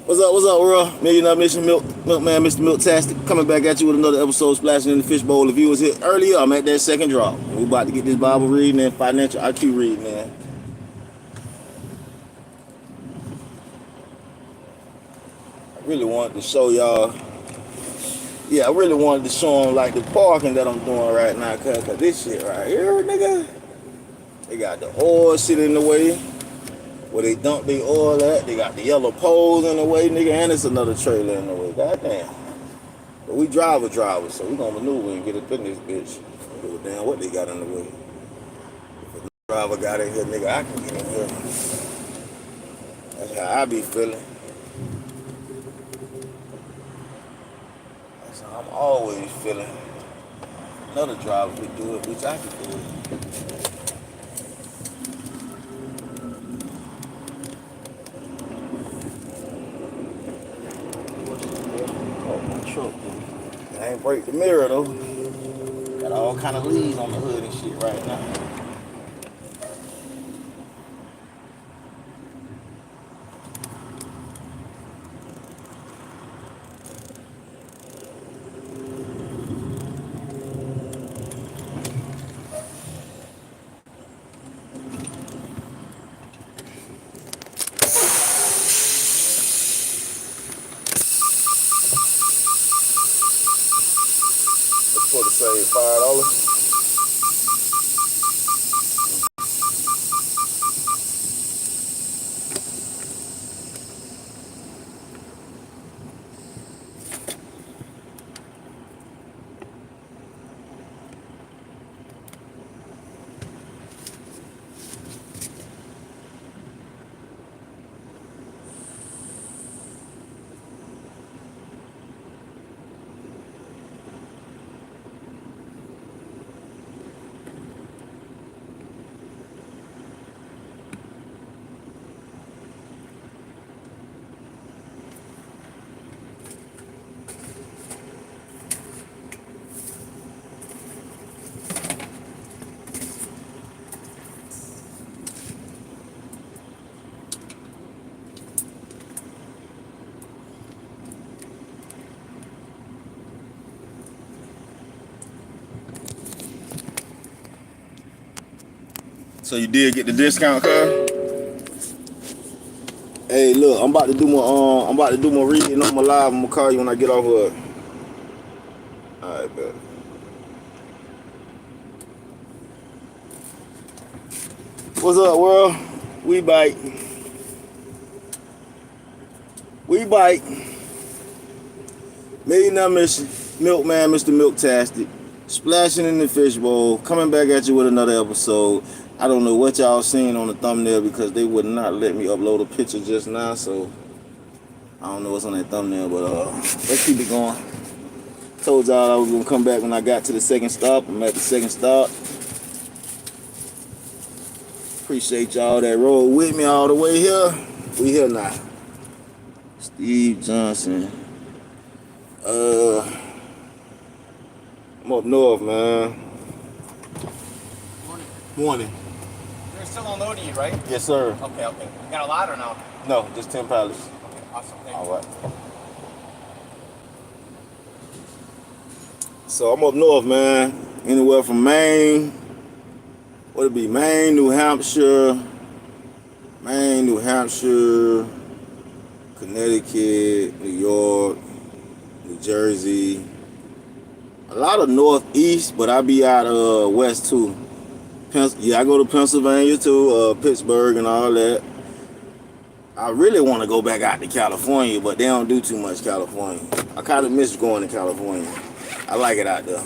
What's up, world? Millionairemission, Milkman, Mr. Milktastic, coming back at you with another episode splashing in the fishbowl. If you was here earlier, I'm at that second drop. We about to get this Bible reading and financial IQ reading, man. I really wanted to show y'all. Yeah, I really wanted to show them like the parking that I'm doing right now, cause this shit right here, nigga. They got the oil shit in the way. Where they dump their oil at, they got the yellow poles in the way, nigga, and it's another trailer in the way. Goddamn. But we drivers, so we gonna maneuver and get up in this bitch. Don't give a damn what they got in the way. If a driver got in here, nigga, I can get in here. That's how I be feeling. That's how I'm always feeling. Another driver could do it, which I can do it. Oh, my truck, dude. I ain't break the mirror though. Got all kind of leaves on the hood and shit right now. It's supposed to save $5. So you did get the discount card? Hey, look, I'm about to do my reading on my live. I'm gonna call you when I get off of. All right, bet. What's up, world? We bite. We bite. Millionairemission, Milkman, Mr. Milktastic, splashing in the fishbowl, coming back at you with another episode. I don't know what y'all seen on the thumbnail because they would not let me upload a picture just now, so I don't know what's on that thumbnail, but let's keep it going. Told y'all I was gonna come back when I got to the second stop. I'm at the second stop. Appreciate y'all that rode with me all the way here. We here now. Steve Johnson. I'm up north, man. Morning. You're still unloading it, right? Yes, sir. Okay. You got a lot or no? No, just 10 pallets. Okay, awesome. Thank you. All right. So I'm up north, man. Anywhere from Maine. What it be? Maine, New Hampshire, Connecticut, New York, New Jersey. A lot of northeast, but I be out west too. Yeah, I go to Pennsylvania too, Pittsburgh and all that. I really want to go back out to California, but they don't do too much California. I kind of miss going to California. I like it out there.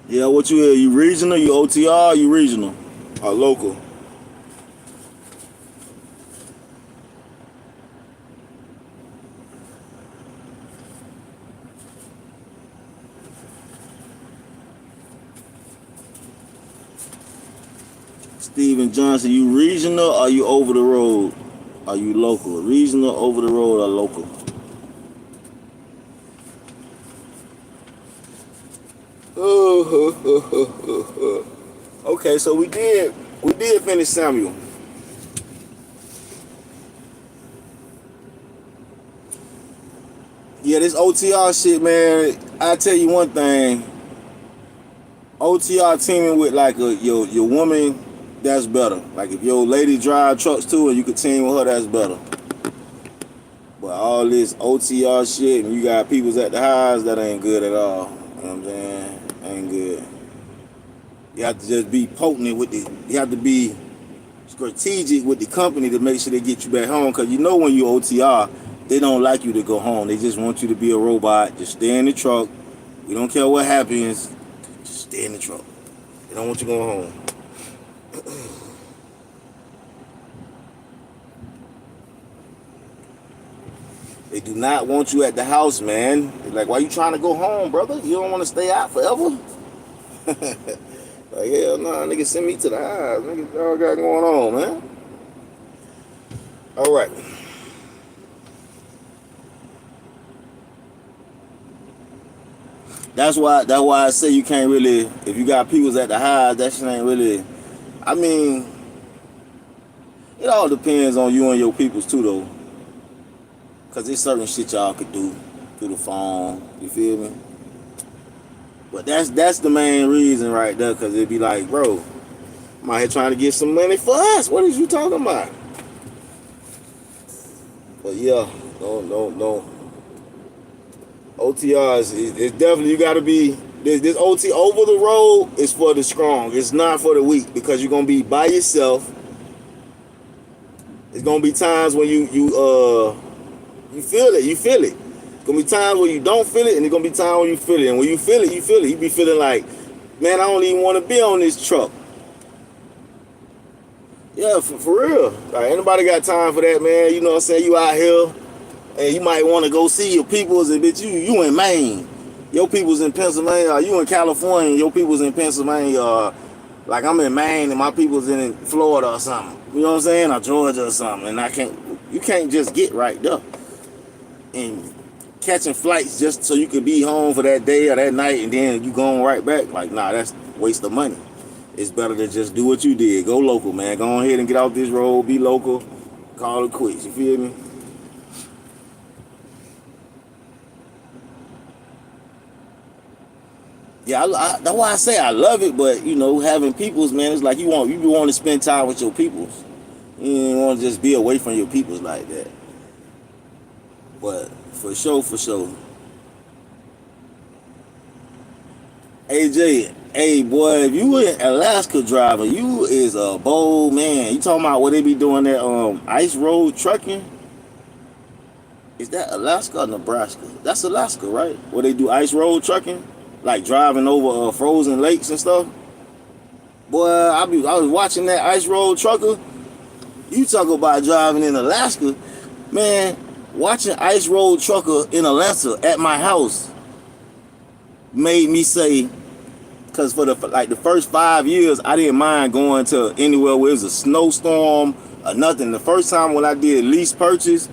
Yeah, what you here? You regional? You OTR? You regional? Or local? Steven Johnson, you regional or you over the road? Are you local? Regional, over the road, or local? Okay, so we did finish Samuel. Yeah, this OTR shit, man. I tell you one thing. OTR teaming with like your woman, that's better. Like if your lady drive trucks too and you could team with her, that's better. But all this OTR shit and you got peoples at the highs, that ain't good at all. You know what I'm saying? Ain't good. You have to just be potent with it. You have to be strategic with the company to make sure they get you back home. Cause you know when you OTR, they don't like you to go home. They just want you to be a robot. Just stay in the truck. We don't care what happens. Just stay in the truck. They don't want you going home. They do not want you at the house, man. They're like, why you trying to go home, brother? You don't want to stay out forever? Like, hell nah, nigga, send me to the house. Nigga, what y'all got going on, man? All right. That's why I say you can't really, if you got peoples at the highs, that shit ain't really, I mean, it all depends on you and your peoples too, though. Because there's certain shit y'all could do through the phone, you feel me? But that's the main reason right there, because it'd be like, bro, I'm out here trying to get some money for us. What is you talking about? But yeah, no. OTRs, it's definitely, you gotta be, this OT over the road is for the strong. It's not for the weak, because you're gonna be by yourself. It's gonna be times when you feel it. It's gonna be times when you don't feel it, and it's gonna be times when you feel it. And when you feel it, you feel it. You be feeling like, man, I don't even want to be on this truck. Yeah, for real. Like, anybody got time for that, man? You know what I'm saying? You out here, and you might want to go see your peoples, and bitch, you in Maine. Your peoples in Pennsylvania, or you in California, your peoples in Pennsylvania, or like I'm in Maine and my people's in Florida or something. You know what I'm saying? Or Georgia or something. And you can't just get right there. And catching flights just so you could be home for that day or that night and then you going right back. Like, nah, that's a waste of money. It's better to just do what you did. Go local, man. Go ahead and get off this road. Be local. Call it quits. You feel me? Yeah, that's why I say I love it, but you know, having peoples, man, it's like you want to spend time with your peoples. You don't want to just be away from your peoples like that. But for sure. AJ, hey boy, if you in Alaska driving, you is a bold man. You talking about what they be doing that ice road trucking? Is that Alaska or Nebraska? That's Alaska, right? Where they do ice road trucking? Like driving over frozen lakes and stuff. Boy, I was watching that ice road trucker. You talk about driving in Alaska, man. Watching ice road trucker in Atlanta at my house made me say, because for the first 5 years, I didn't mind going to anywhere where it was a snowstorm or nothing. The first time when I did lease purchase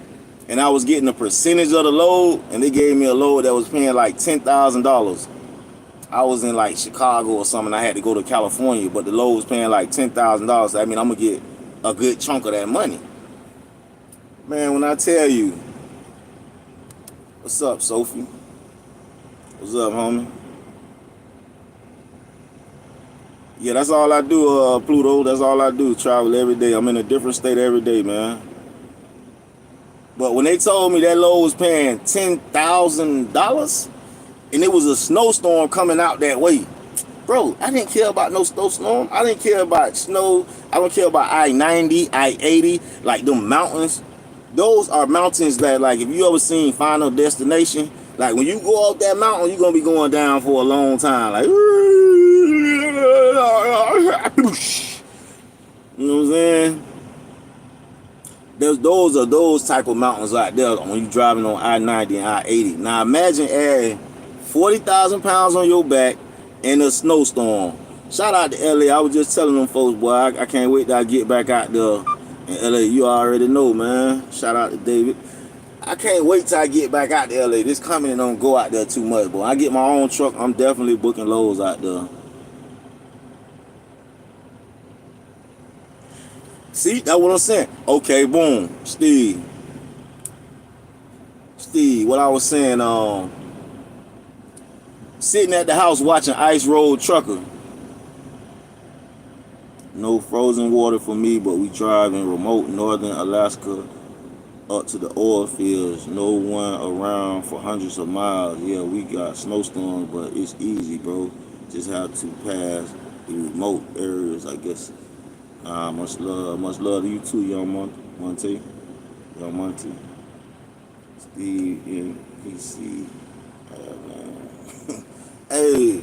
and I was getting a percentage of the load, and they gave me a load that was paying like $10,000. I was in like Chicago or something. I had to go to California, but the load was paying like $10,000. So I mean, I'm gonna get a good chunk of that money. Man, when I tell you, what's up, Sophie? What's up, homie? Yeah, that's all I do, Pluto. That's all I do. Travel every day. I'm in a different state every day, man. But when they told me that load was paying $10,000, and it was a snowstorm coming out that way, bro, I didn't care about no snowstorm. I didn't care about snow. I don't care about I-90, I-80, like them mountains. Those are mountains that, like, if you ever seen Final Destination, Like when you go up that mountain, you're gonna be going down for a long time. Like, you know what I'm saying? Those type of mountains out there when you driving on I-90 and I-80. Now imagine adding 40,000 pounds on your back in a snowstorm. Shout out to LA. I was just telling them folks, boy, I can't wait till I get back out there in LA. You already know, man. Shout out to David. I can't wait till I get back out to LA. This company don't go out there too much, boy. I get my own truck, I'm definitely booking loads out there. See, that's what I'm saying. Okay, boom. Steve, what I was saying, sitting at the house watching Ice Road Trucker. No frozen water for me, but we drive in remote northern Alaska up to the oil fields. No one around for hundreds of miles. Yeah, we got snowstorms, but it's easy, bro. Just have to pass the remote areas, I guess. Much love to you too, Young Monty. Young Monty. Steve in PC. Man. Hey,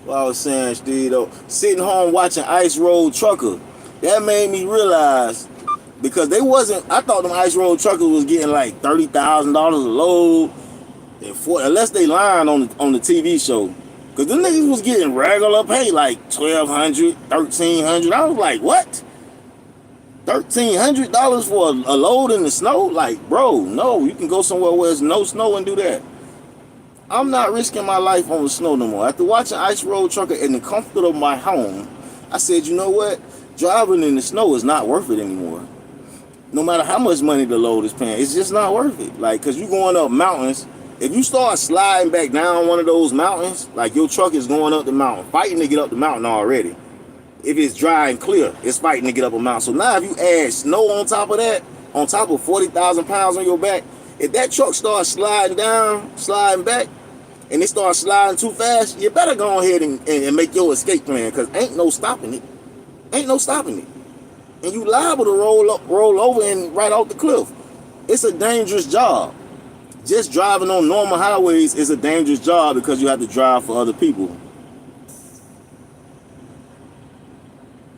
what I was saying, Steve, though, sitting home watching Ice Road Trucker, that made me realize, because they wasn't, I thought them Ice Road Truckers was getting like $30,000 a load, and unless they lying on the TV show. Because them niggas was getting regular pay, like $1,200, $1,300. I was like, what? $1,300 for a load in the snow? Like, bro, no, you can go somewhere where there's no snow and do that. I'm not risking my life on the snow no more. After watching Ice Road Trucker in the comfort of my home, I said, you know what? Driving in the snow is not worth it anymore. No matter how much money the load is paying, it's just not worth it. Like, because you going up mountains. If you start sliding back down one of those mountains, like your truck is going up the mountain, fighting to get up the mountain already. If it's dry and clear, it's fighting to get up a mountain. So now if you add snow on top of that, on top of 40,000 pounds on your back, if that truck starts sliding down, sliding back, and it starts sliding too fast, you better go ahead and make your escape plan, because ain't no stopping it. Ain't no stopping it. And you liable to roll over and right off the cliff. It's a dangerous job. Just driving on normal highways is a dangerous job because you have to drive for other people.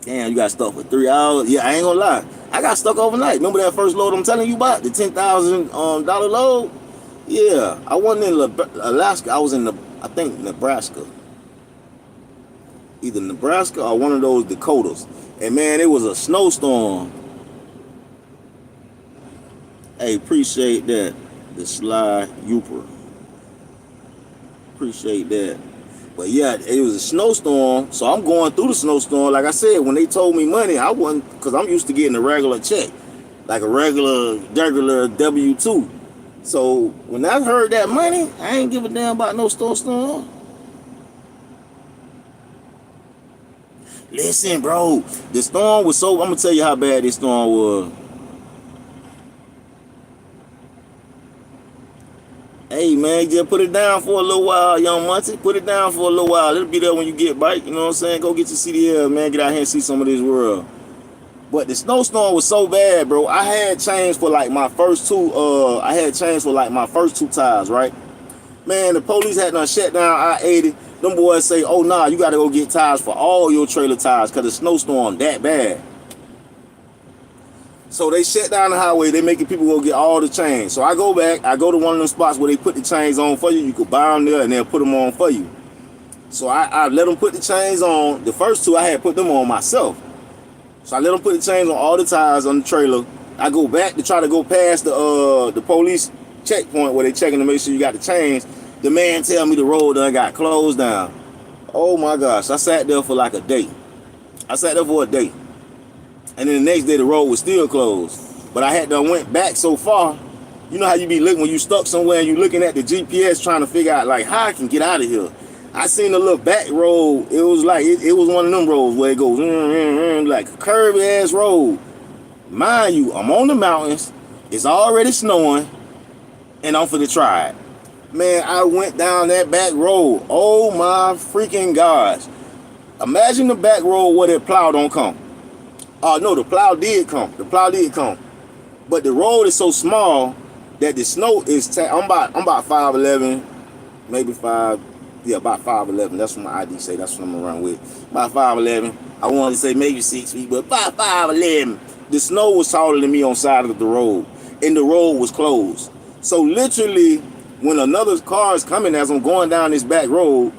Damn, you got stuck for 3 hours. Yeah, I ain't gonna lie. I got stuck overnight. Remember that first load I'm telling you about? The $10,000 load? Yeah, I wasn't in Alaska. I was in, I think, Nebraska. Either Nebraska or one of those Dakotas. And man, it was a snowstorm. Hey, appreciate that. The Sly Youper. Appreciate that. But yeah, it was a snowstorm, so I'm going through the snowstorm. Like I said, when they told me money, I wasn't, because I'm used to getting a regular check, like a regular W-2. So when I heard that money, I ain't give a damn about no snowstorm. Listen, bro, the storm was so, I'm gonna tell you how bad this storm was. Hey man, just put it down for a little while, Young Monty. Put it down for a little while. It'll be there when you get back. You know what I'm saying? Go get your CDL, man. Get out here and see some of this world. But the snowstorm was so bad, bro. I had change for like my first two. Tires, right? Man, the police had done shut down I-80. Them boys say, "Oh nah, you gotta go get tires for all your trailer tires because the snowstorm that bad." So they shut down the highway. They making people go get all the chains. So I go back. I go to one of them spots where they put the chains on for you. You could buy them there and they'll put them on for you. So I let them put the chains on. The first two I had put them on myself. So I let them put the chains on all the tires on the trailer. I go back to try to go past the police checkpoint where they checking to make sure you got the chains. The man tell me the road done got closed down. Oh my gosh. I sat there for like a day. I sat there for a day. And then the next day the road was still closed. But I had done went back so far. You know how you be looking when you stuck somewhere and you looking at the GPS trying to figure out like how I can get out of here. I seen a little back road. It was like it was one of them roads where it goes like a curvy ass road. Mind you, I'm on the mountains. It's already snowing, and I'm finna try it. Man, I went down that back road. Oh my freaking gosh! Imagine the back road where that plow don't come. No, the plow did come. The plow did come, but the road is so small that the snow is. I'm about 5'11", maybe 5, yeah, about 5'11". That's what my ID say. That's what I'm gonna run with. About 5'11". I wanted to say maybe 6 feet, but about 5'11". The snow was taller than me on side of the road, and the road was closed. So literally, when another car is coming as I'm going down this back road,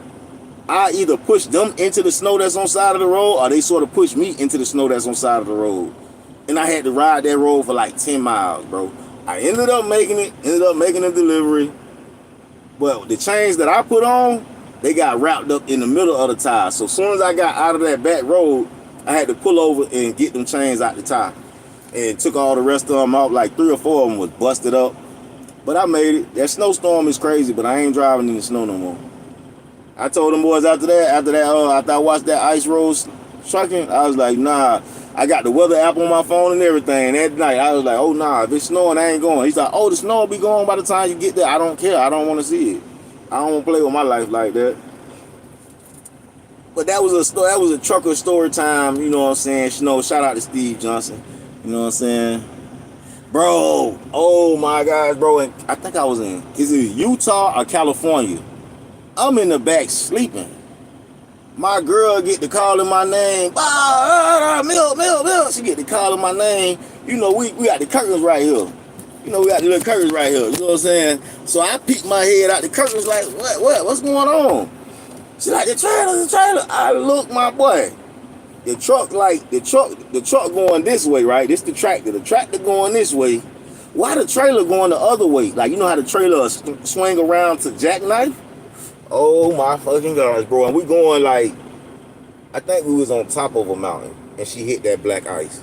I either push them into the snow that's on side of the road, or they sort of push me into the snow that's on side of the road. And I had to ride that road for like 10 miles, bro. I ended up making a delivery. But the chains that I put on, they got wrapped up in the middle of the tire. So as soon as I got out of that back road, I had to pull over and get them chains out the tire. And took all the rest of them out. Like 3 or 4 of them was busted up. But I made it. That snowstorm is crazy, but I ain't driving in the snow no more. I told them boys after I watched that ice road trucking, I was like, nah. I got the weather app on my phone and everything. And that night, I was like, oh, nah, if it's snowing, I ain't going. He's like, oh, the snow will be gone by the time you get there. I don't care. I don't want to see it. I don't want to play with my life like that. But that was a trucker story time, you know what I'm saying? You know, shout out to Steve Johnson. You know what I'm saying? Bro, oh my gosh, bro. And I think I was is it Utah or California? I'm in the back sleeping. My girl get to calling my name. Milk. She get to calling my name. You know, we got the curtains right here. You know, we got the little curtains right here. You know what I'm saying? So I peek my head out the curtains like, what's going on? She like, the trailer. I look, my boy. The truck going this way, right? This the tractor. The tractor going this way. Why the trailer going the other way? Like, you know how the trailer swing around to jackknife? Oh my fucking gosh, bro. And we going like, I think we was on top of a mountain and she hit that black ice.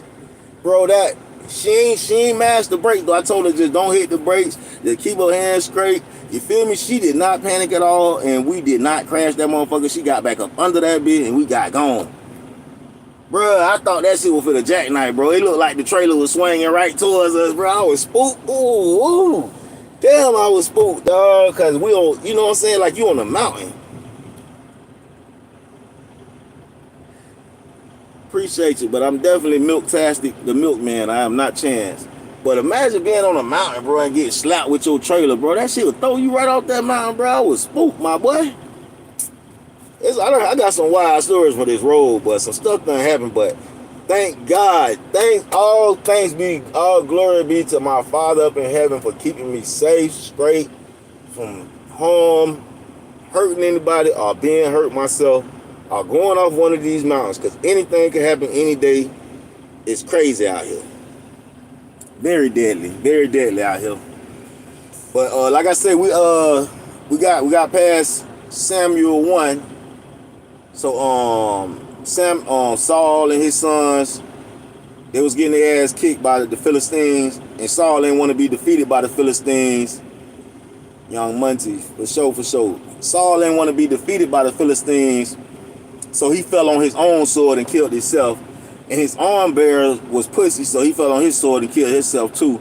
Bro, that she ain't mashed the brake though. I told her just don't hit the brakes, just keep her hands straight. You feel me? She did not panic at all, and we did not crash that motherfucker. She got back up under that bitch and we got gone. Bro, I thought that shit was for the jackknife, bro. It looked like the trailer was swinging right towards us, bro. I was spooked. Ooh. Damn, I was spooked, dog, because we on, you know what I'm saying, like you on the mountain. Appreciate you, but I'm definitely milk-tastic, the milkman. I am not Chance. But imagine being on a mountain, bro, and get slapped with your trailer, bro. That shit would throw you right off that mountain, bro. I was spooked, my boy. I got some wild stories for this road, but some stuff done happened, but thank God. All glory be to my Father up in heaven for keeping me safe, straight, from harm, hurting anybody, or being hurt myself, or going off one of these mountains, because anything can happen any day. It's crazy out here. Very deadly out here. But like I said, we got past Samuel 1. So Saul and his sons, they was getting their ass kicked by the Philistines, and Saul didn't want to be defeated by the Philistines. Young Monty, for sure. Saul didn't want to be defeated by the Philistines, so he fell on his own sword and killed himself. And his arm bearer was pussy, so he fell on his sword and killed himself too.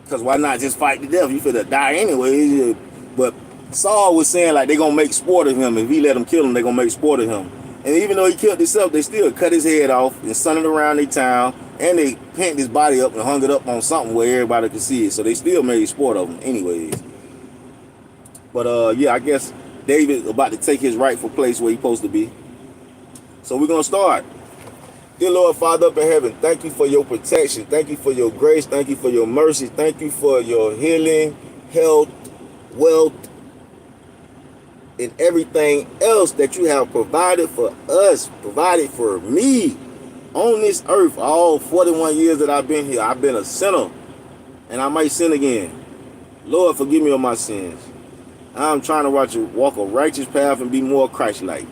Because why not just fight to death? You finna die anyway. But Saul was saying like they gonna make sport of him. If he let them kill him, they gonna make sport of him. And even though he killed himself, they still cut his head off and sent it around their town. And they pinned his body up and hung it up on something where everybody could see it. So they still made sport of him anyways. But yeah, I guess David about to take his rightful place where he's supposed to be. So we're gonna start. Dear Lord, Father up in heaven, thank you for your protection. Thank you for your grace. Thank you for your mercy. Thank you for your healing, health, wealth, and everything else that you have provided for us, provided for me on this earth. All 41 years that I've been here, I've been a sinner, and I might sin again. Lord, forgive me of my sins. I'm trying to walk a righteous path and be more Christ-like.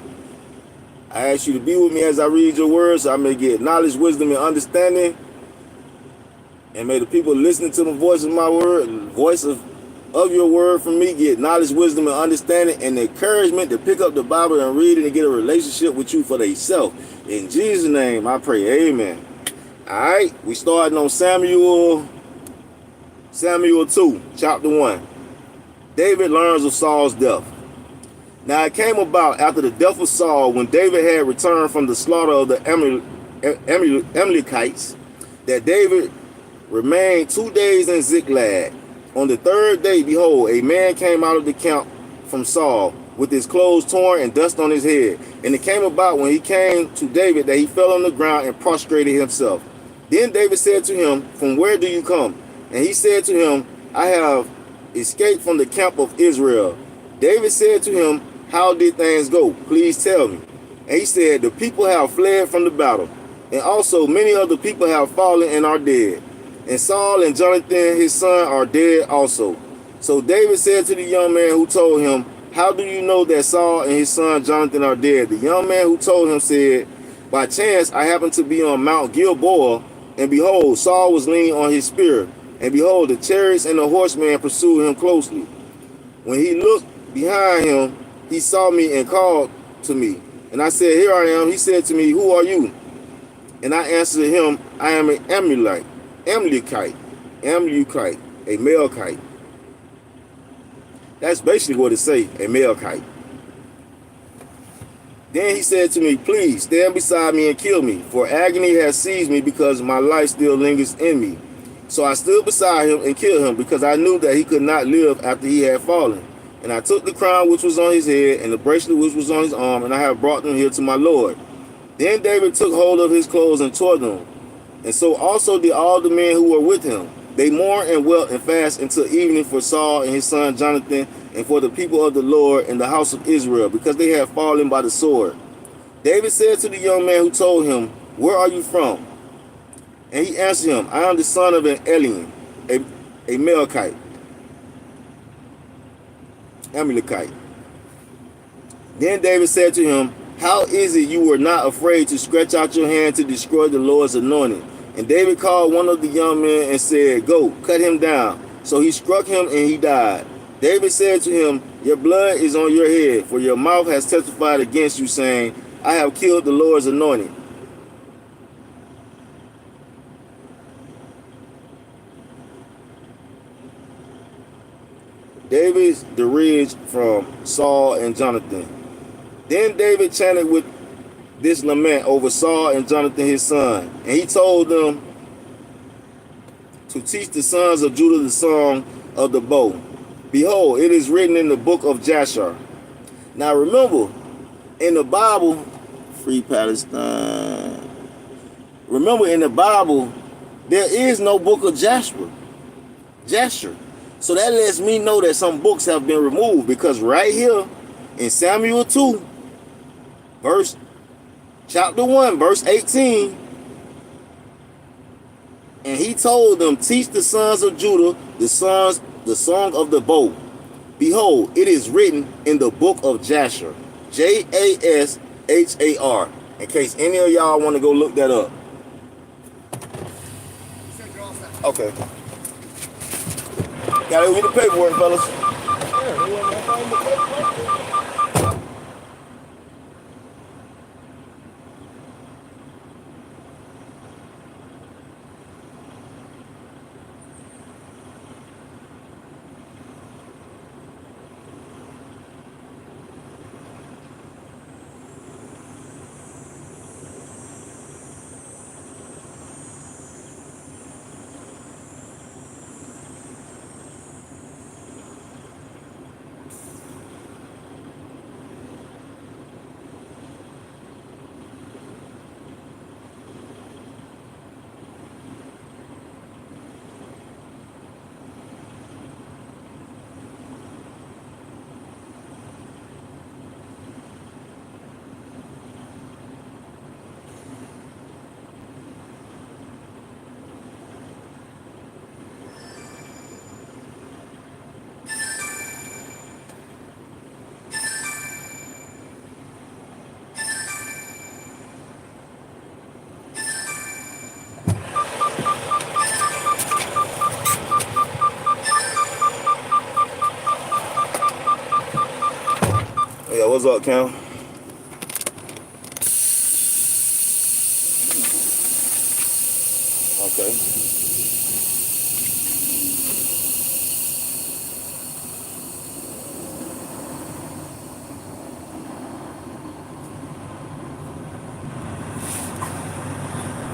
I ask you to be with me as I read your words, so I may get knowledge, wisdom, and understanding. And may the people listening to the voice of my word, voice of your word from me, get knowledge, wisdom, and understanding, and the encouragement to pick up the Bible and read it and get a relationship with you for themselves. In Jesus' name, I pray. Amen. All right, we starting on Samuel 2, chapter 1. David learns of Saul's death. Now it came about after the death of Saul, when David had returned from the slaughter of the Amalekites, that David remained 2 days in Ziklag. On the third day, behold, a man came out of the camp from Saul, with his clothes torn and dust on his head. And it came about when he came to David that he fell on the ground and prostrated himself. Then David said to him, "From where do you come?" And he said to him, "I have escaped from the camp of Israel." David said to him, "How did things go? Please tell me." And he said, "The people have fled from the battle, and also many of the people have fallen and are dead. And Saul and Jonathan his son are dead also." So David said to the young man who told him, "How do you know that Saul and his son Jonathan are dead?" The young man who told him said, "By chance I happened to be on Mount Gilboa, and behold, Saul was leaning on his spear, and behold, the chariots and the horsemen pursued him closely. When he looked behind him, he saw me and called to me. And I said, 'Here I am.' He said to me, 'Who are you?' And I answered him, 'I am an Amalekite, a Malekite.'" That's basically what it say, a Malekite. "Then he said to me, 'Please stand beside me and kill me, for agony has seized me because my life still lingers in me.' So I stood beside him and killed him, because I knew that he could not live after he had fallen. And I took the crown which was on his head and the bracelet which was on his arm, and I have brought them here to my Lord." Then David took hold of his clothes and tore them, and so also did all the men who were with him. They mourned and wept and fasted until evening for Saul and his son Jonathan, and for the people of the Lord and the house of Israel, because they had fallen by the sword. David said to the young man who told him, "Where are you from?" And he answered him, "I am the son of an alien, a Amalekite. Then David said to him, "How is it you were not afraid to stretch out your hand to destroy the Lord's anointed?" And David called one of the young men and said, "Go, cut him down." So he struck him and he died. David said to him, "Your blood is on your head, for your mouth has testified against you, saying, 'I have killed the Lord's anointed.'" David's dirge from Saul and Jonathan. Then David chanted with this lament over Saul and Jonathan his son, and he told them to teach the sons of Judah the song of the bow. Behold, it is written in the book of Jasher. Now remember, in the Bible, free Palestine. Remember, in the Bible, there is no book of Jasher. So that lets me know that some books have been removed, because right here in Samuel 2, chapter 1, verse 18, and he told them, "Teach the sons of Judah the song of the bow. Behold, it is written in the book of Jasher." Jashar. In case any of y'all want to go look that up. Okay. Gotta get the paperwork, fellas. Yeah, what's up, Cam? Okay.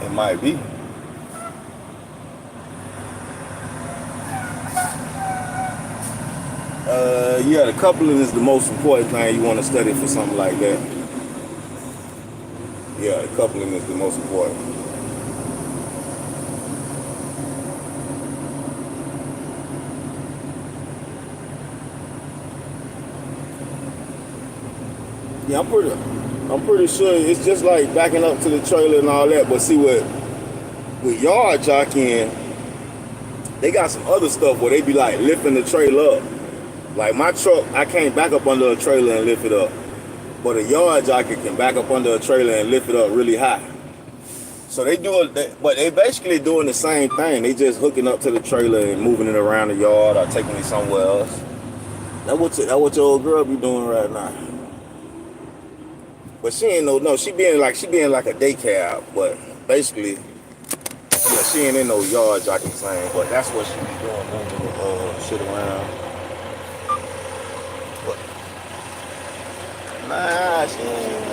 It might be. Yeah, the coupling is the most important thing you want to study for something like that. Yeah, the coupling is the most important. Yeah, I'm pretty sure it's just like backing up to the trailer and all that. But see with yard jockeying, they got some other stuff where they be like lifting the trailer up. Like my truck, I can't back up under a trailer and lift it up. But a yard jockey can back up under a trailer and lift it up really high. So they do it, but they basically doing the same thing. They just hooking up to the trailer and moving it around the yard or taking it somewhere else. That's what your old girl be doing right now. But she ain't no, she being like a daycare, but basically, yeah, she ain't in no yard jockey thing. But that's what she be doing, moving the shit around. But nah, she ain't.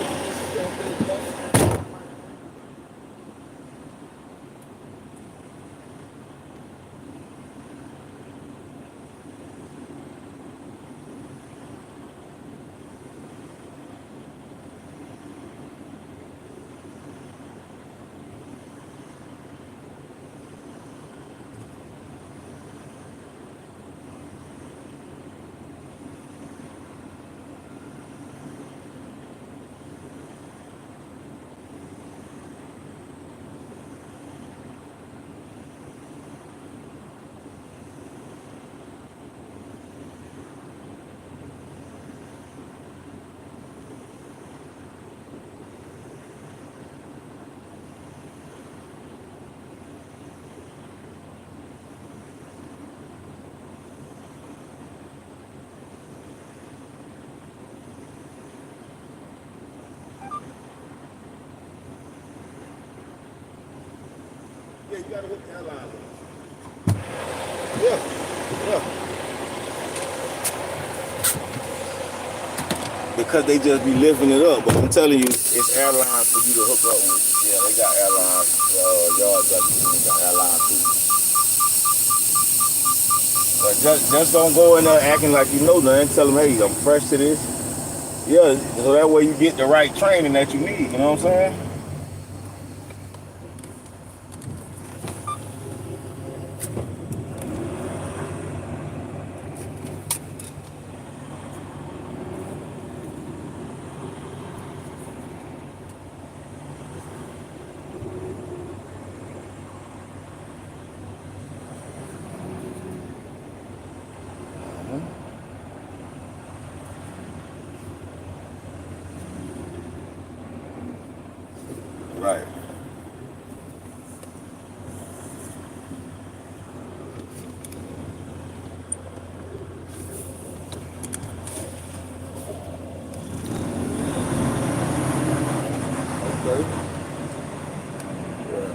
Yeah, you gotta hook the airline up. Yeah, yeah. Because they just be lifting it up. But I'm telling you, it's airlines for you to hook up with. Yeah, they got airlines. Yard judges got airlines too. But just don't go in there acting like you know nothing. Tell them, hey, I'm fresh to this. Yeah, so that way you get the right training that you need. You know what I'm saying? Right. Okay. Yeah.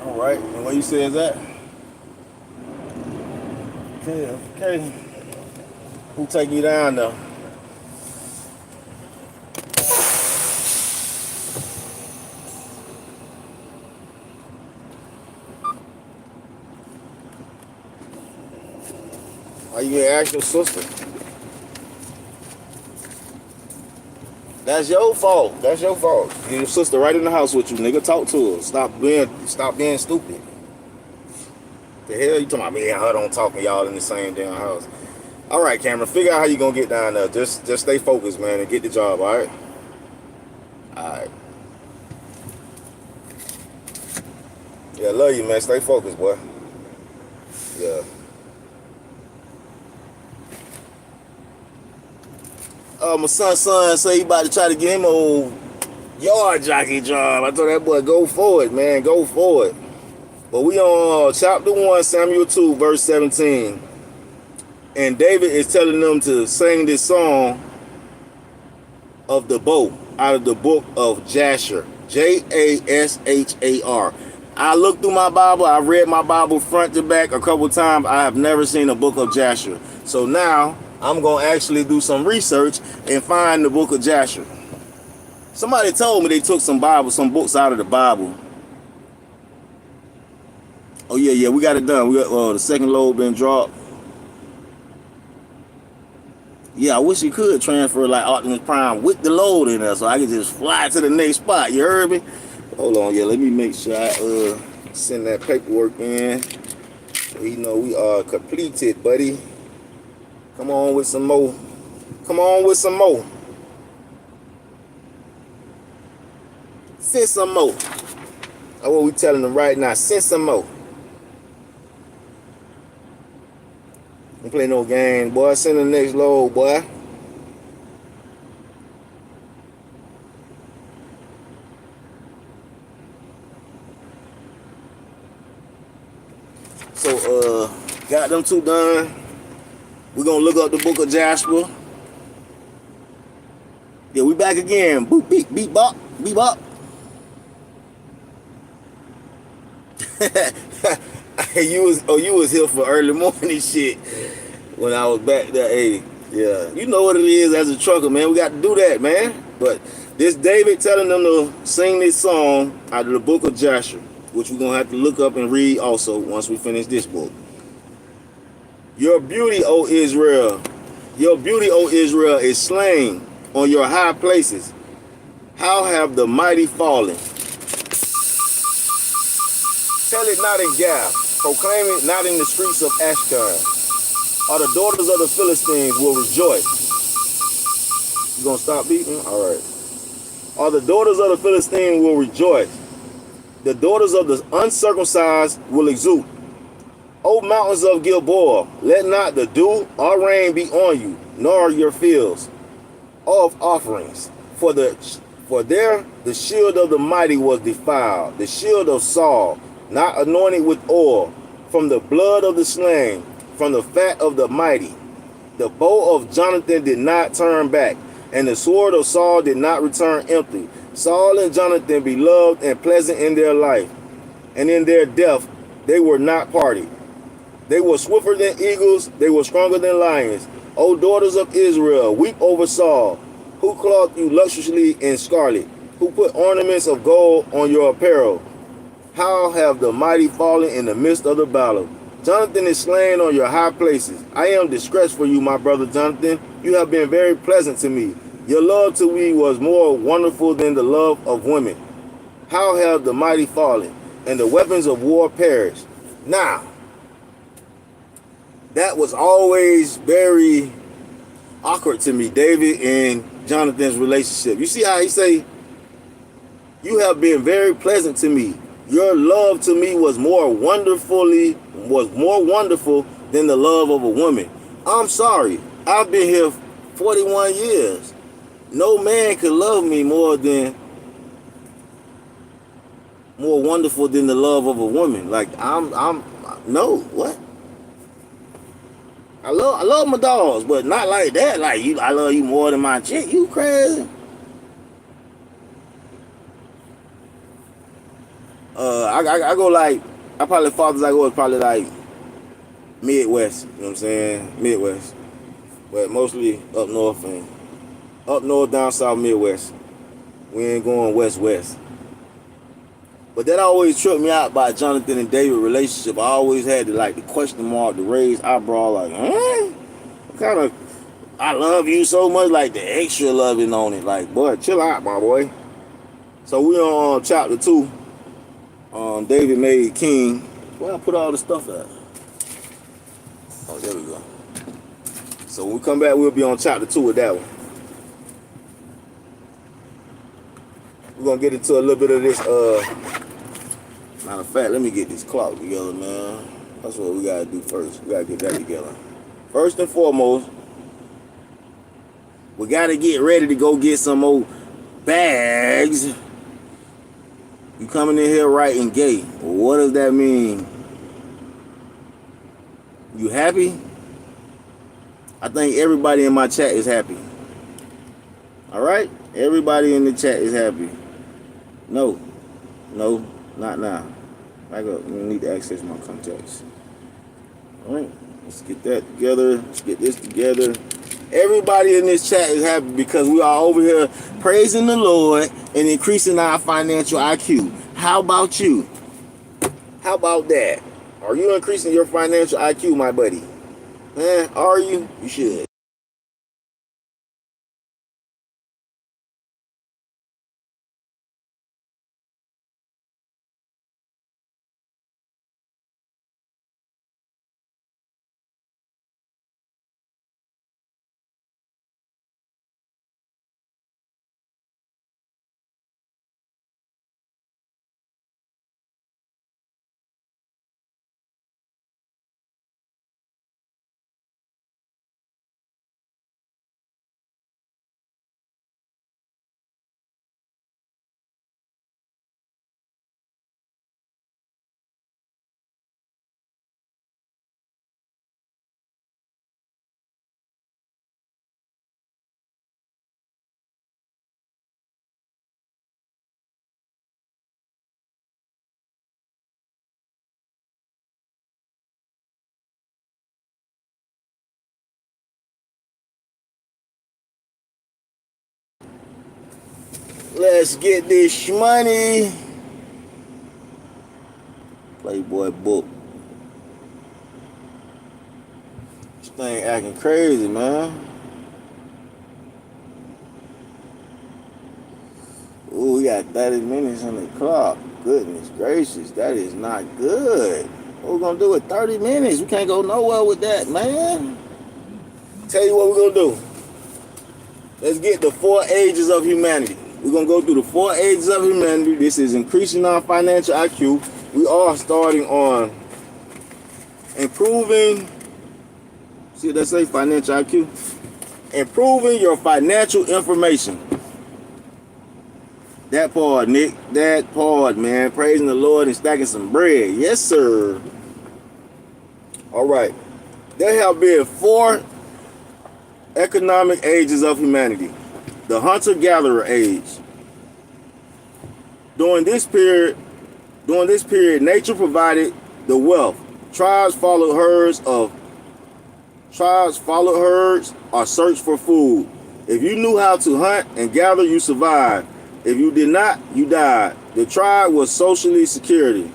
All right. And what you say is that? Okay. Okay. Who taking you down now? Why you gonna ask your sister? That's your fault. That's your fault. Your sister right in the house with you, nigga. Talk to her. Stop being stupid. The hell you talking about me and her don't talk and y'all in the same damn house. All right, Cameron, figure out how you gonna get down there. Just stay focused, man, and get the job, all right? All right. Yeah, love you, man. Stay focused, boy. Yeah. My son say he about to try to get him a old yard jockey job. I told that boy, go for it, man. Go for it. But we on chapter 1, Samuel 2, verse 17. And David is telling them to sing this song of the bow out of the book of Jasher. Jashar. I looked through my Bible. I read my Bible front to back a couple times. I have never seen a book of Jasher. So now I'm going to actually do some research and find the book of Jasher. Somebody told me they took some books out of the Bible Oh yeah, we got it done. We got the second load been dropped. Yeah, I wish you could transfer like Optimus Prime with the load in there so I could just fly to the next spot. You heard me? Hold on, yeah, let me make sure I send that paperwork in. So you know we are completed, buddy. Come on with some more. Come on with some more. Send some more. That's what we telling them right now. Send some more. Don't play no game, boy. Send the next load, boy. So, got them two done. We're gonna look up the book of Jasper. Yeah, we back again. Boop, beep, beep, bop, beep, bop. you was here for early morning shit when I was back there. Hey, yeah, you know what it is as a trucker, man. We got to do that, man. But this David telling them to sing this song out of the book of Joshua, which we're gonna have to look up and read also once we finish this book. Your beauty, O Israel, is slain on your high places. How have the mighty fallen? Tell it not in Gath, proclaim it not in the streets of Ashkelon. Or the daughters of the Philistines will rejoice. You gonna stop beating? All right. Or the daughters of the Philistines will rejoice. The daughters of the uncircumcised will exult. O mountains of Gilboa, let not the dew or rain be on you, nor your fields of offerings. For there the shield of the mighty was defiled, the shield of Saul, not anointed with oil, from the blood of the slain, from the fat of the mighty. The bow of Jonathan did not turn back, and the sword of Saul did not return empty. Saul and Jonathan beloved and pleasant in their life, and in their death they were not parted. They were swifter than eagles, they were stronger than lions. O daughters of Israel, weep over Saul, who clothed you luxuriously in scarlet, who put ornaments of gold on your apparel. How have the mighty fallen in the midst of the battle? Jonathan is slain on your high places. I am distressed for you, my brother Jonathan. You have been very pleasant to me. Your love to me was more wonderful than the love of women. How have the mighty fallen, and the weapons of war perished? Now, that was always very awkward to me, David and Jonathan's relationship. You see how he say, you have been very pleasant to me. Your love to me was more wonderful than the love of a woman. I'm sorry. I've been here 41 years. No man could love me more wonderful than the love of a woman. Like no, what? I love my dogs, but not like that. Like I love you more than my chick. You crazy? I go like, I probably farthest I go is probably like Midwest. You know what I'm saying? Midwest, but mostly up north and up north, down south, Midwest. We ain't going west. But that always tripped me out by Jonathan and David relationship. I always had to like the question mark, the raised eyebrow, like, what kind of, I love you so much, like the extra loving on it. Like, boy, chill out, my boy. So we on chapter 2. David made king. Where I put all the stuff at? Oh, there we go. So when we come back, we'll be on chapter 2 with that one. We're gonna get into a little bit of this. Matter of fact, let me get this clock together, man. That's what we gotta do first. We gotta get that together. First and foremost, we gotta get ready to go get some old bags. You coming in here writing gay. What does that mean? You happy? I think everybody in my chat is happy. Alright? Everybody in the chat is happy. No, not now. Back up. We need to access my contacts. Alright, let's get that together. Let's get this together. Everybody in this chat is happy because we are over here praising the Lord and increasing our financial IQ. How about you? How about that? Are you increasing your financial IQ, my buddy? Are you? You should. Let's get this money. Playboy book. This thing acting crazy, man. Ooh, we got 30 minutes on the clock. Goodness gracious, that is not good. What we gonna do with 30 minutes? We can't go nowhere with that, man. Tell you what we're gonna do. Let's get the 4 ages of humanity. We're going to go through the 4 ages of humanity. This is increasing our financial IQ. We are starting on improving, see what they say, financial IQ? Improving your financial information. That part, Nick. That part, man. Praising the Lord and stacking some bread. Yes, sir. All right. There have been 4 economic ages of humanity. The hunter-gatherer age. During this period, nature provided the wealth. Tribes followed herds or searched for food. If you knew how to hunt and gather, you survived. If you did not, you died. The tribe was social security.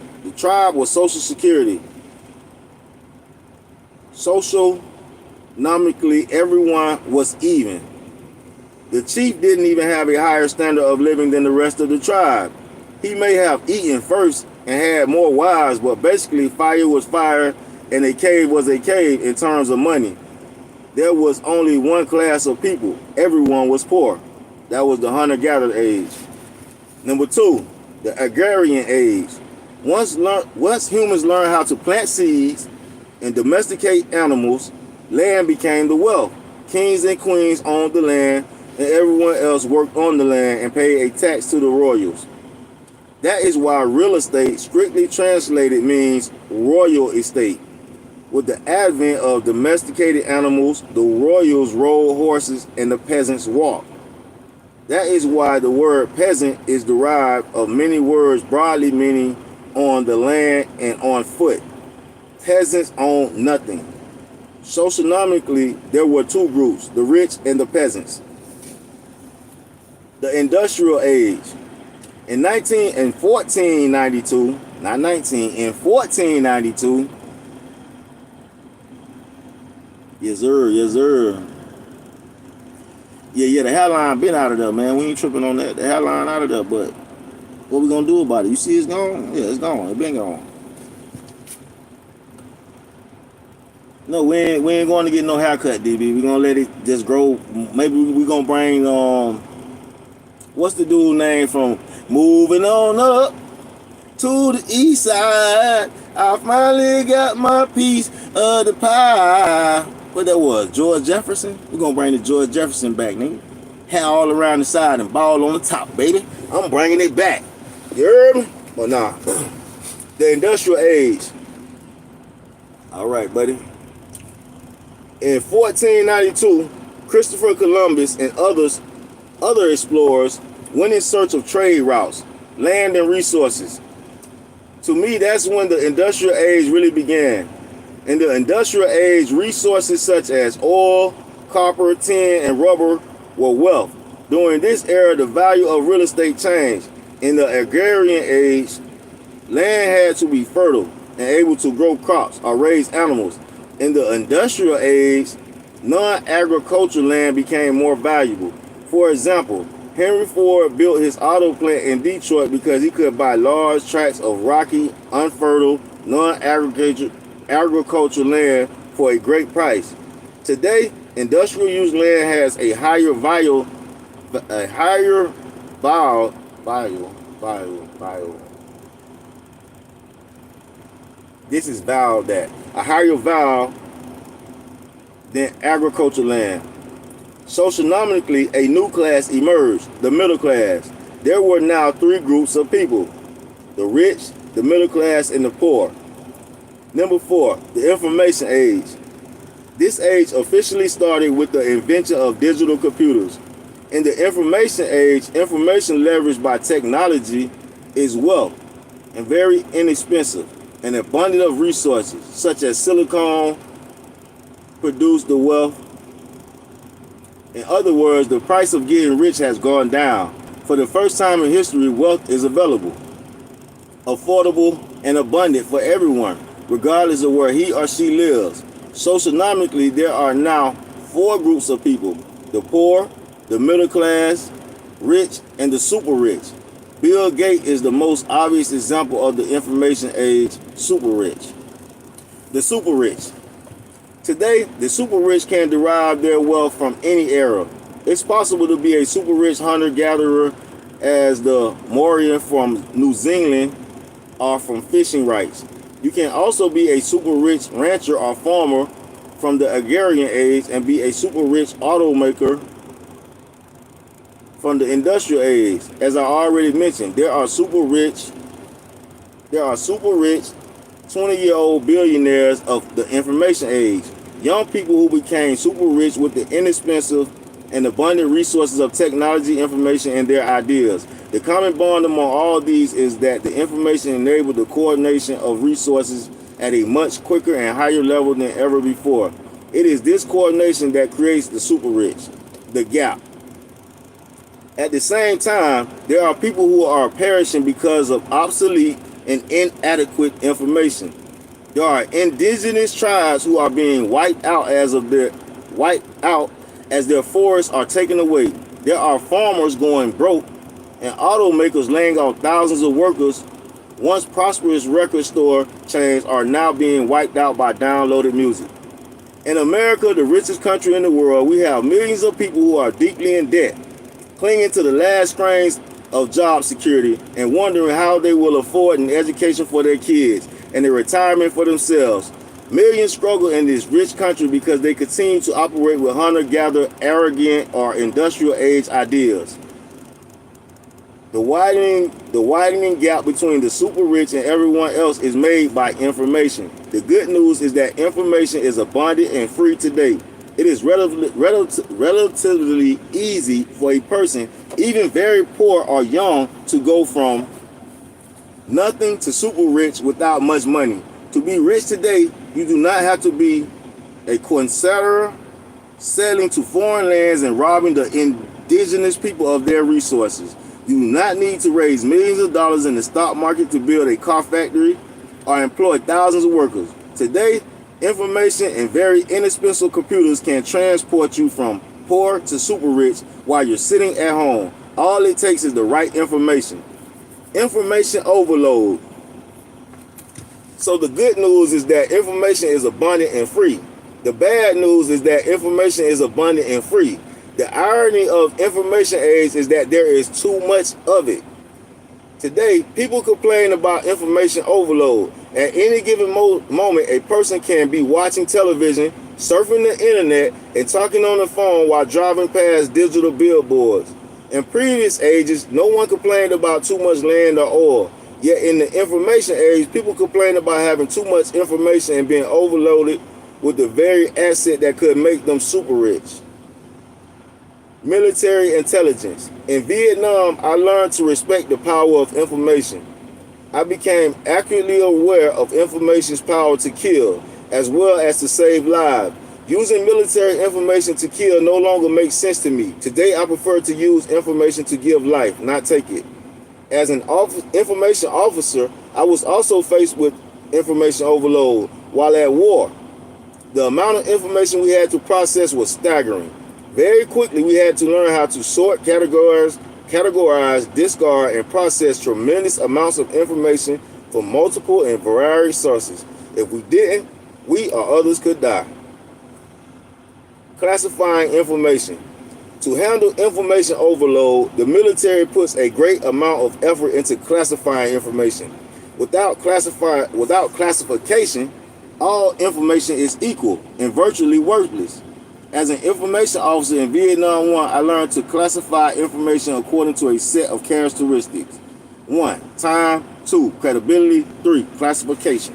Socionomically, everyone was even. The chief didn't even have a higher standard of living than the rest of the tribe. He may have eaten first and had more wives, but basically fire was fire and a cave was a cave in terms of money. There was only one class of people. Everyone was poor. That was the hunter-gatherer age. Number 2, the agrarian age. Once humans learned how to plant seeds and domesticate animals, land became the wealth. Kings and queens owned the land, and everyone else worked on the land and paid a tax to the royals. That is why real estate, strictly translated, means royal estate. With the advent of domesticated animals, the royals rode horses and the peasants walked. That is why the word peasant is derived of many words broadly meaning on the land and on foot. Peasants own nothing. Socionomically, there were 2 groups, the rich and the peasants. The industrial age. In 1492, yes sir. Yeah, the hairline been out of there, man. We ain't tripping on that. The hairline out of there, but what we gonna do about it? You see it's gone? Yeah, it's gone. It been gone. No, we ain't going to get no haircut, DB. We gonna let it just grow. Maybe we gonna bring what's the dude name from Moving On Up to the East Side? I finally got my piece of the pie. What that was? George Jefferson? We're gonna bring the George Jefferson back, nigga. Hair all around the side and ball on the top, baby. I'm bringing it back. You heard me? But nah. The industrial age. All right, buddy. In 1492, Christopher Columbus and other explorers went in search of trade routes, land and resources. To me, that's when the industrial age really began. In the industrial age, resources such as oil, copper, tin, and rubber were wealth. During this era, the value of real estate changed. In the agrarian age, land had to be fertile. and able to grow crops or raise animals. In the industrial age, non-agricultural land became more valuable. For example, Henry Ford built his auto plant in Detroit because he could buy large tracts of rocky, unfertile, non-agricultural land for a great price. Today, industrial use land has a higher value than agricultural land. Socioeconomically, a new class emerged, the middle class. There were now three groups of people: the rich, the middle class, and the poor. Number 4, the information age. This age officially started with the invention of digital computers. In the information age, information leveraged by technology is wealth and very inexpensive and abundant of resources, such as silicon, produce the wealth. In other words, the price of getting rich has gone down. For the first time in history, wealth is available, affordable, and abundant for everyone, regardless of where he or she lives. Socioeconomically, there are now 4 groups of people: the poor, the middle class, rich, and the super rich. Bill Gates is the most obvious example of the information age super rich. The super rich. Today, the super rich can derive their wealth from any era. It's possible to be a super rich hunter-gatherer as the Maorian from New Zealand or from fishing rights. You can also be a super rich rancher or farmer from the agrarian age and be a super rich automaker from the industrial age. As I already mentioned, there are super rich 20-year-old billionaires of the information age. Young people who became super rich with the inexpensive and abundant resources of technology, information, and their ideas. The common bond among all these is that the information enabled the coordination of resources at a much quicker and higher level than ever before. It is this coordination that creates the super rich, the gap. At the same time, there are people who are perishing because of obsolete and inadequate information. There are indigenous tribes who are being wiped out as their forests are taken away. There are farmers going broke and automakers laying off thousands of workers. Once prosperous record store chains are now being wiped out by downloaded music. In America, the richest country in the world, we have millions of people who are deeply in debt, clinging to the last strains of job security and wondering how they will afford an education for their kids and a retirement for themselves. Millions struggle in this rich country because they continue to operate with hunter-gatherer, arrogant, or industrial age ideas. The widening gap between the super rich and everyone else is made by information. The good news is that information is abundant and free today. It is relatively easy for a person, even very poor or young, to go from nothing to super rich without much money. To be rich today, you do not have to be a conqueror, selling to foreign lands and robbing the indigenous people of their resources. You do not need to raise millions of dollars in the stock market to build a car factory or employ thousands of workers. Today, information and very inexpensive computers can transport you from poor to super rich while you're sitting at home. All it takes is the right information. Information overload. So the good news is that information is abundant and free. The bad news is that information is abundant and free. The irony of information age is that there is too much of it. Today, people complain about information overload. At any given moment, a person can be watching television, surfing the internet, and talking on the phone while driving past digital billboards. In previous ages, no one complained about too much land or oil. Yet in the information age, people complain about having too much information and being overloaded with the very asset that could make them super rich. Military intelligence. In Vietnam, I learned to respect the power of information. I became accurately aware of information's power to kill, as well as to save lives. Using military information to kill no longer makes sense to me. Today, I prefer to use information to give life, not take it. As an information officer, I was also faced with information overload. While at war, the amount of information we had to process was staggering. Very quickly, we had to learn how to sort, categorize, discard, and process tremendous amounts of information from multiple and varied sources. If we didn't, we or others could die. Classifying information. To handle information overload, the military puts a great amount of effort into classifying information. Without classification, all information is equal and virtually worthless. As an information officer in Vietnam War, I learned to classify information according to a set of characteristics. 1. Time. 2. Credibility. 3. Classification.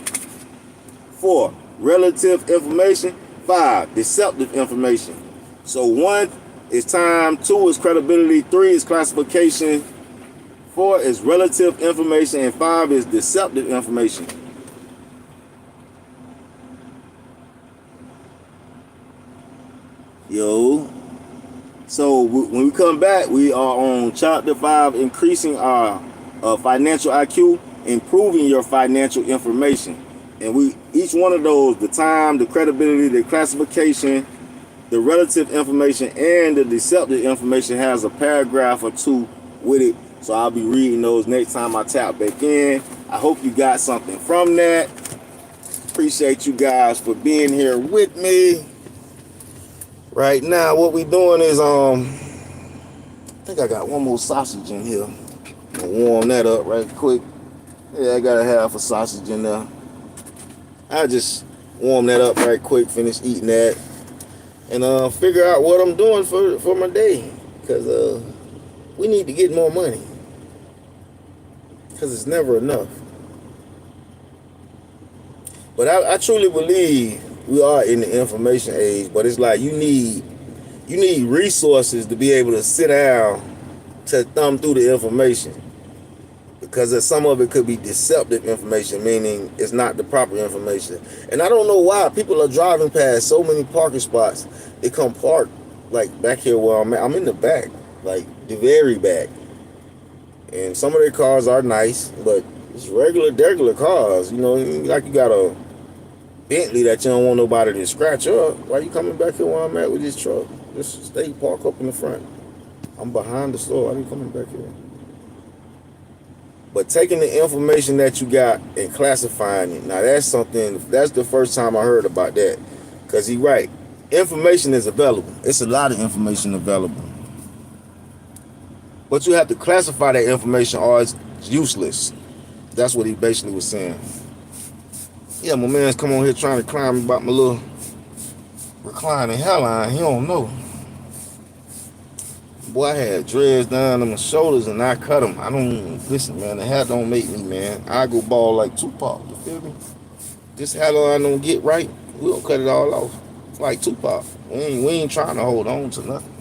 4. Relative information. 5. Deceptive information. So 1 is time, 2 is credibility, 3 is classification, 4 is relative information, and 5 is deceptive information. Yo. So when we come back, we are on chapter 5, increasing our financial IQ, improving your financial information. And each one of those, the time, the credibility, the classification, the relative information, and the deceptive information, has a paragraph or 2 with it. So I'll be reading those next time I tap back in. I hope you got something from that. Appreciate you guys for being here with me. Right now, what we doing is, I think I got one more sausage in here. I'm gonna warm that up right quick. Yeah, I got a half a sausage in there. I just warm that up right quick, finish eating that, and figure out what I'm doing for my day. Because we need to get more money. Because it's never enough. But I truly believe we are in the information age, but it's like you need resources to be able to sit down to thumb through the information, because some of it could be deceptive information, meaning it's not the proper information. And I don't know why people are driving past so many parking spots. They come park like back here where I'm at. I'm in the back, like the very back, and some of their cars are nice, but it's regular cars. You know, like you got a Bentley that you don't want nobody to scratch up. Why you coming back here where I'm at with this truck? Just stay park up in the front. I'm behind the store. Why are you coming back here? But taking the information that you got and classifying it, now that's the first time I heard about that. Because he's right. Information is available. It's a lot of information available. But you have to classify that information or it's useless. That's what he basically was saying. Yeah, my man's come on here trying to climb about my little reclining hairline. He don't know. Boy, I had dreads down on my shoulders and I cut them. Listen, man, the hair don't make me, man. I go bald like Tupac, you feel me? This hairline don't get right, we don't cut it all off. It's like Tupac. We ain't trying to hold on to nothing.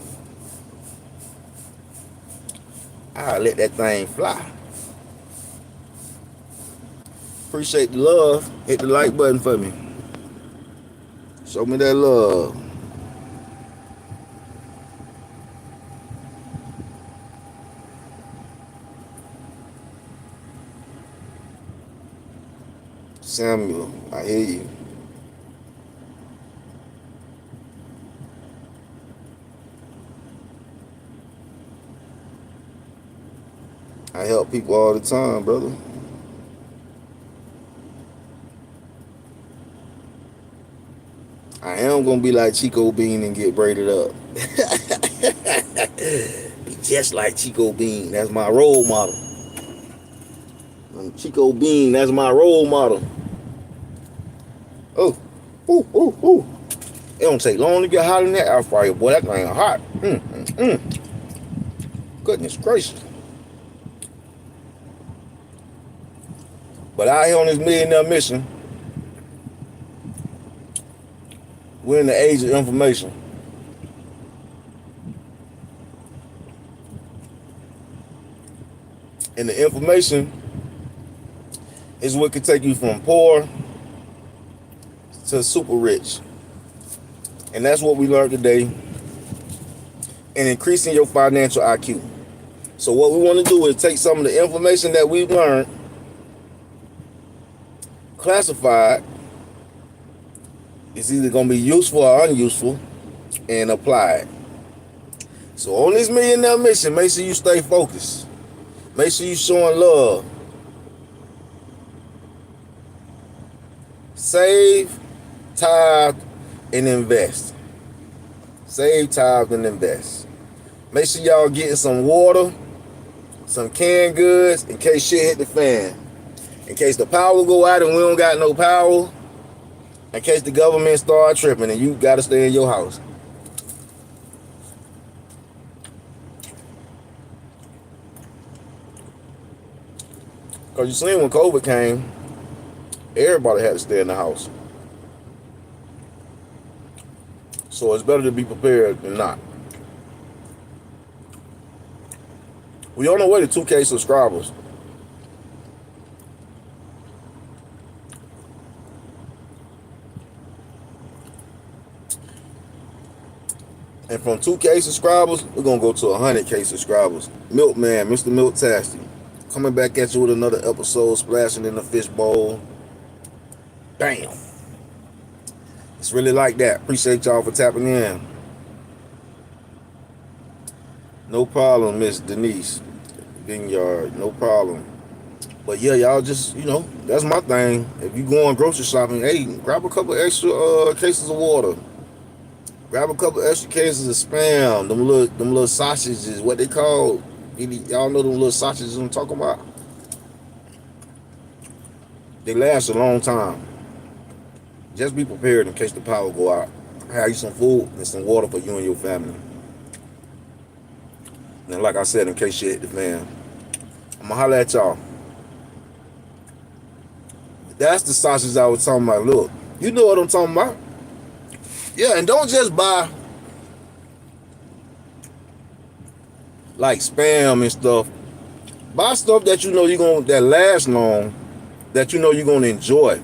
I'll let that thing fly. Appreciate the love. Hit the like button for me. Show me that love. Samuel, I hear you. I help people all the time, brother. I am gonna be like Chico Bean and get braided up. Be just like Chico Bean. That's my role model. Chico Bean, that's my role model. Oh, ooh. It don't take long to get hot in that air fryer, boy. That thing hot. Goodness gracious. But out here on this millionaire mission, we're in the age of information. And the information is what could take you from poor to super rich. And that's what we learned today in increasing your financial IQ. So what we want to do is take some of the information that we've learned, classified. It's either gonna be useful or unuseful, and applied. So on this millionaire mission, make sure you stay focused. Make sure you showing love. Save, tithe, and invest. Save, tithe, and invest. Make sure y'all getting some water, some canned goods in case shit hit the fan. In case the power go out and we don't got no power. In case the government start tripping and you gotta stay in your house. Cause you seen when COVID came, everybody had to stay in the house. So it's better to be prepared than not. We on our way to 2K subscribers. And from 2K subscribers, we're gonna go to 100K subscribers. Milkman, Mr. Milk Tasty, coming back at you with another episode, splashing in the fishbowl. Bam. It's really like that. Appreciate y'all for tapping in. No problem, Miss Denise Vineyard. No problem. But yeah, y'all just, that's my thing. If you going grocery shopping, hey, grab a couple extra cases of water. Grab a couple extra cases of Spam. Them little sausages, what they call. Y'all know them little sausages I'm talking about? They last a long time. Just be prepared in case the power go out. Have you some food and some water for you and your family. And like I said, in case shit hit the fan, I'm gonna holler at y'all. That's the sausage I was talking about. Look, you know what I'm talking about. Yeah, and don't just buy like Spam and stuff. Buy stuff that you know that lasts long, that you know you're gonna enjoy,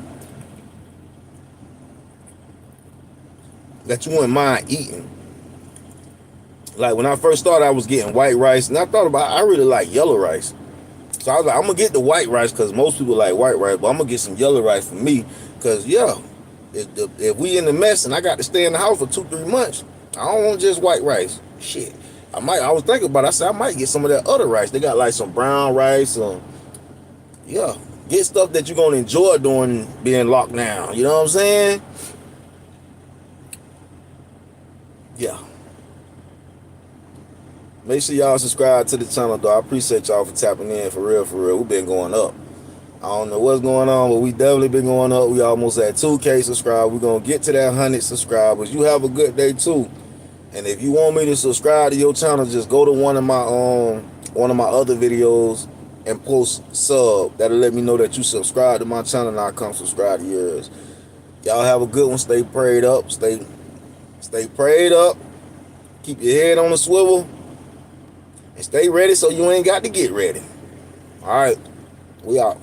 that you wouldn't mind eating. Like when I first started, I was getting white rice, and I thought about I really like yellow rice. So I was like, I'm gonna get the white rice because most people like white rice, but I'm gonna get some yellow rice for me because if we in the mess and I got to stay in the house for 2-3 months, I don't want just white rice. Shit, I was thinking about it. I said I might get some of that other rice. They got like some brown rice. Get stuff that you're gonna enjoy during being locked down. You know what I'm saying? Yeah. Make sure y'all subscribe to the channel, though. I appreciate y'all for tapping in. For real. We've been going up. I don't know what's going on, but we definitely been going up. We almost at 2K subscribers. We're going to get to that 100 subscribers. You have a good day, too. And if you want me to subscribe to your channel, just go to one of my other videos and post sub. That'll let me know that you subscribe to my channel and I'll come subscribe to yours. Y'all have a good one. Stay prayed up. Stay prayed up. Keep your head on the swivel. And stay ready so you ain't got to get ready. All right. We out.